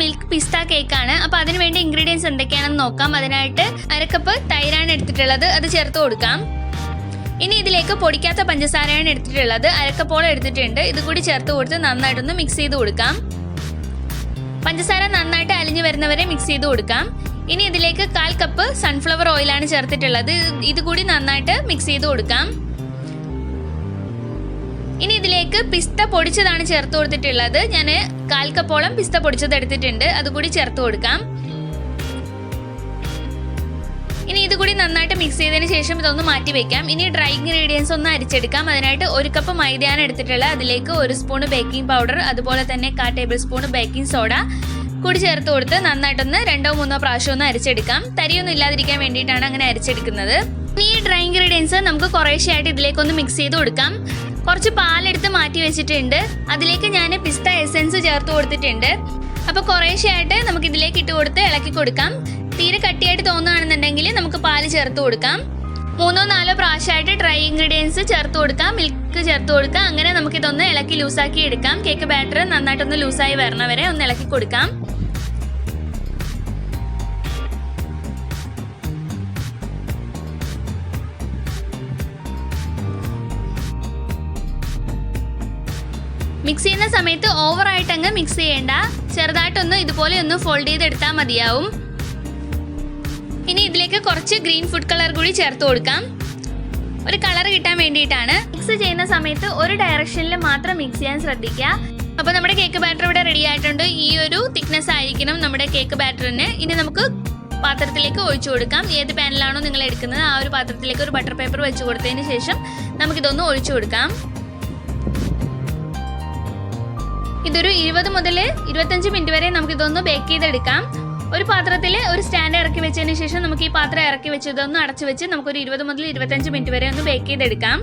Milk പിസ്ത കേക്കാണ്. അപ്പോൾ അതിന് വേണ്ടി ഇൻഗ്രീഡിയൻസ് എന്തൊക്കെയാണെന്ന് നോക്കാം. അതിനായിട്ട് 1 കപ്പ് തൈരാണ് എടുത്തിട്ടുള്ളത്, അത് ചേർത്ത് കൊടുക്കാം. ഇനി ഇതിലേക്ക് പൊടിക്കാത്ത പഞ്ചസാരയാണ് എടുത്തിട്ടുള്ളത്, 1 കപ്പോളം എടുത്തിട്ടുണ്ട്. ഇത് കൂടി ചേർത്ത് കൊടുത്ത് നന്നായിട്ടൊന്ന് മിക്സ് ചെയ്ത് കൊടുക്കാം. പഞ്ചസാര നന്നായിട്ട് അലിഞ്ഞു വരുന്നവരെ മിക്സ് ചെയ്ത് കൊടുക്കാം. ഇനി ഇതിലേക്ക് 1/4 കപ്പ് സൺഫ്ലവർ ഓയിലാണ് ചേർത്തിട്ടുള്ളത്, ഇത് കൂടി നന്നായിട്ട് മിക്സ് ചെയ്ത് കൊടുക്കാം. ഇനി ഇതിലേക്ക് പിസ്ത പൊടിച്ചതാണ് ചേർത്ത് കൊടുത്തിട്ടുള്ളത്. ഞാൻ 1/4 കപ്പോളം പിസ്ത പൊടിച്ചത് എടുത്തിട്ടുണ്ട്, അതുകൂടി ചേർത്ത് കൊടുക്കാം. ഇനി ഇതുകൂടി നന്നായിട്ട് മിക്സ് ചെയ്തതിന് ശേഷം ഇതൊന്ന് മാറ്റി വെക്കാം. ഇനി ഡ്രൈ ഇൻഗ്രീഡിയൻസ് ഒന്ന് അരിച്ചെടുക്കാം. അതിനായിട്ട് 1 കപ്പ് മൈദയാണ് എടുത്തിട്ടുള്ളത്, അതിലേക്ക് 1 സ്പൂൺ ബേക്കിംഗ് പൗഡർ, അതുപോലെ തന്നെ 1/4 ടേബിൾ സ്പൂൺ ബേക്കിംഗ് സോഡ കൂടി ചേർത്ത് കൊടുത്ത് നന്നായിട്ടൊന്ന് 2-3 പ്രാവശ്യം ഒന്ന് അരിച്ചെടുക്കാം. തരിയൊന്നും ഇല്ലാതിരിക്കാൻ വേണ്ടിയിട്ടാണ് അങ്ങനെ അരിച്ചെടുക്കുന്നത്. ഇനി ഈ ഡ്രൈ ഇൻഗ്രീഡിയൻസ് നമുക്ക് കുറേശ്ശെയായിട്ട് ഇതിലേക്കൊന്ന് മിക്സ് ചെയ്ത് കൊടുക്കാം. കുറച്ച് പാലെടുത്ത് മാറ്റി വെച്ചിട്ടുണ്ട്, അതിലേക്ക് ഞാൻ പിസ്ത എസൻസ് ചേർത്ത് കൊടുത്തിട്ടുണ്ട്. അപ്പോൾ കുറേശ്ശെയായിട്ട് നമുക്ക് ഇതിലേക്ക് ഇട്ട് കൊടുത്ത് ഇളക്കി കൊടുക്കാം. തീരെ കട്ടിയായിട്ട് തോന്നുകയാണെന്നുണ്ടെങ്കിൽ നമുക്ക് പാല് ചേർത്ത് കൊടുക്കാം. 3-4 പ്രാവശ്യമായിട്ട് ഡ്രൈ ഇൻഗ്രീഡിയൻസ് ചേർത്ത് കൊടുക്കാം, മിൽക്ക് ചേർത്ത് കൊടുക്കാം. അങ്ങനെ നമുക്കിതൊന്ന് ഇളക്കി ലൂസാക്കി എടുക്കാം. കേക്ക് ബാറ്റർ നന്നായിട്ടൊന്ന് ലൂസായി വരണവരെ ഒന്ന് ഇളക്കി കൊടുക്കാം. മിക്സ് ചെയ്യുന്ന സമയത്ത് ഓവറായിട്ട് അങ്ങ് മിക്സ് ചെയ്യേണ്ട, ചെറുതായിട്ടൊന്ന് ഇതുപോലെ ഒന്ന് ഫോൾഡ് ചെയ്തെടുത്താൽ മതിയാവും. ഇനി ഇതിലേക്ക് കുറച്ച് ഗ്രീൻ ഫുഡ് കളർ കൂടി ചേർത്ത് കൊടുക്കാം, ഒരു കളർ കിട്ടാൻ വേണ്ടിയിട്ടാണ്. മിക്സ് ചെയ്യുന്ന സമയത്ത് ഒരു ഡയറക്ഷനിൽ മാത്രം മിക്സ് ചെയ്യാൻ ശ്രദ്ധിക്കുക. അപ്പോൾ നമ്മുടെ കേക്ക് ബാറ്റർ ഇവിടെ റെഡി ആയിട്ടുണ്ട്. ഈ ഒരു തിക്നെസ് ആയിരിക്കണം നമ്മുടെ കേക്ക് ബാറ്ററിന്. ഇനി നമുക്ക് പാത്രത്തിലേക്ക് ഒഴിച്ചു കൊടുക്കാം. ഏത് പാനിലാണോ നിങ്ങൾ എടുക്കുന്നത് ആ ഒരു പാത്രത്തിലേക്ക് ഒരു ബട്ടർ പേപ്പർ വെച്ച് കൊടുത്തതിന് ശേഷം നമുക്കിതൊന്ന് ഒഴിച്ചു കൊടുക്കാം. ഇതൊരു 20 മുതൽ 25 മിനിറ്റ് വരെ നമുക്കിതൊന്ന് ബേക്ക് ചെയ്തെടുക്കാം. ഒരു പാത്രത്തിൽ ഒരു സ്റ്റാൻഡ് ഇറക്കി വെച്ചതിന് ശേഷം നമുക്ക് ഈ പാത്രം ഇറക്കി വെച്ച് ഇതൊന്ന് അടച്ചു വെച്ച് നമുക്കൊരു 20 മുതൽ 25 മിനിറ്റ് വരെ ഒന്ന് ബേക്ക് ചെയ്തെടുക്കാം.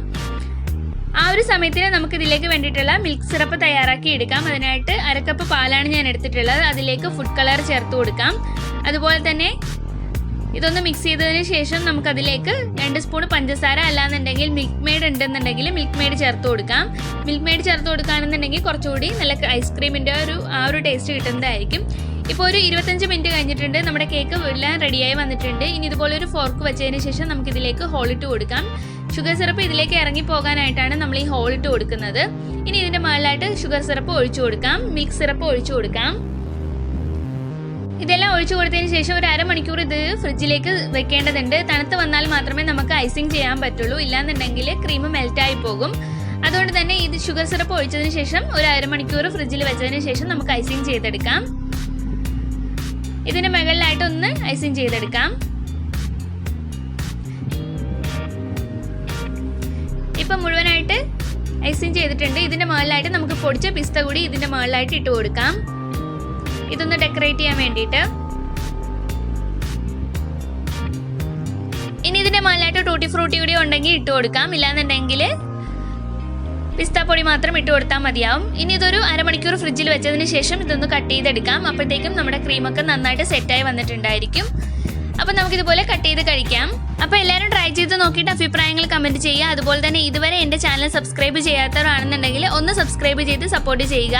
ആ ഒരു സമയത്തിന് നമുക്ക് ഇതിലേക്ക് വേണ്ടിയിട്ടുള്ള മിൽക്ക് സിറപ്പ് തയ്യാറാക്കി എടുക്കാം. അതിനായിട്ട് 1 കപ്പ് പാലാണ് ഞാൻ എടുത്തിട്ടുള്ളത്, അതിലേക്ക് ഫുഡ് കളർ ചേർത്ത് കൊടുക്കാം. അതുപോലെ തന്നെ ഇതൊന്ന് മിക്സ് ചെയ്തതിന് ശേഷം നമുക്കതിലേക്ക് 2 സ്പൂൺ പഞ്ചസാര, അല്ലാന്നുണ്ടെങ്കിൽ മിൽക്ക് മെയ്ഡ് ഉണ്ടെന്നുണ്ടെങ്കിൽ മിൽക്ക് മെയ്ഡ് ചേർത്ത് കൊടുക്കാം. മിൽക്ക് മെയ്ഡ് ചേർത്ത് കൊടുക്കുകയാണെന്നുണ്ടെങ്കിൽ കുറച്ചുകൂടി നല്ല ഐസ്ക്രീമിൻ്റെ ആ ഒരു ടേസ്റ്റ് കിട്ടുന്നതായിരിക്കും. ഇപ്പോൾ ഒരു 25 മിനിറ്റ് കഴിഞ്ഞിട്ടുണ്ട്, നമ്മുടെ കേക്ക് എല്ലാം റെഡിയായി വന്നിട്ടുണ്ട്. ഇനി ഇതുപോലെ ഒരു ഫോർക്ക് വെച്ചതിന് ശേഷം നമുക്കിതിലേക്ക് ഹോളിട്ട് കൊടുക്കാം. ഷുഗർ സിറപ്പ് ഇതിലേക്ക് ഇറങ്ങി പോകാനായിട്ടാണ് നമ്മൾ ഈ ഹോളിട്ട് കൊടുക്കുന്നത്. ഇനി ഇതിൻ്റെ മുകളിലായിട്ട് ഷുഗർ സിറപ്പ് ഒഴിച്ചു കൊടുക്കാം, മിൽക്ക് സിറപ്പ് ഒഴിച്ചു കൊടുക്കാം. ഇതെല്ലാം ഒഴിച്ചു കൊടുത്തതിന് ശേഷം ഒരു 1/2 മണിക്കൂർ ഇത് ഫ്രിഡ്ജിലേക്ക് വെക്കേണ്ടതുണ്ട്. തണുത്ത് വന്നാൽ മാത്രമേ നമുക്ക് ഐസിങ് ചെയ്യാൻ പറ്റുള്ളൂ, ഇല്ലാന്നുണ്ടെങ്കിൽ ക്രീം മെൽറ്റായി പോകും. അതുകൊണ്ട് തന്നെ ഇത് ഷുഗർ സിറപ്പ് ഒഴിച്ചതിന് ശേഷം ഒരു 1/2 മണിക്കൂർ ഫ്രിഡ്ജിൽ വെച്ചതിന് ശേഷം നമുക്ക് ഐസിങ് ചെയ്തെടുക്കാം. ഇതിന് മുകളിലായിട്ട് ഒന്ന് ഐസിങ് ചെയ്തെടുക്കാം. ഇപ്പം മുഴുവനായിട്ട് ഐസിങ് ചെയ്തിട്ടുണ്ട്. ഇതിൻ്റെ മുകളിലായിട്ട് നമുക്ക് പൊടിച്ച പിസ്ത കൂടി ഇതിൻ്റെ മുകളിലായിട്ട് ഇട്ട് കൊടുക്കാം, ഇതൊന്ന് ഡെക്കറേറ്റ് ചെയ്യാൻ വേണ്ടിയിട്ട്. ഇനി ഇതിൻ്റെ മുകളിലായിട്ട് ടൂട്ടി ഫ്രൂട്ടി കൂടി ഉണ്ടെങ്കിൽ ഇട്ട് കൊടുക്കാം, ഇല്ലാന്നുണ്ടെങ്കിൽ പിസ്ത പൊടി മാത്രം ഇട്ട് കൊടുത്താൽ മതിയാവും. ഇനി ഇതൊരു 1/2 മണിക്കൂർ ഫ്രിഡ്ജിൽ വെച്ചതിന് ശേഷം ഇതൊന്ന് കട്ട് ചെയ്തെടുക്കാം. അപ്പോഴത്തേക്കും നമ്മുടെ ക്രീമൊക്കെ നന്നായിട്ട് സെറ്റായി വന്നിട്ടുണ്ടായിരിക്കും. അപ്പോൾ നമുക്കിതുപോലെ കട്ട് ചെയ്ത് കഴിക്കാം. അപ്പോൾ എല്ലാവരും ട്രൈ ചെയ്ത് നോക്കിയിട്ട് അഭിപ്രായങ്ങൾ കമൻറ്റ് ചെയ്യുക. അതുപോലെ തന്നെ ഇതുവരെ എൻ്റെ ചാനൽ സബ്സ്ക്രൈബ് ചെയ്യാത്തവരാണെന്നുണ്ടെങ്കിൽ ഒന്ന് സബ്സ്ക്രൈബ് ചെയ്ത് സപ്പോർട്ട് ചെയ്യുക.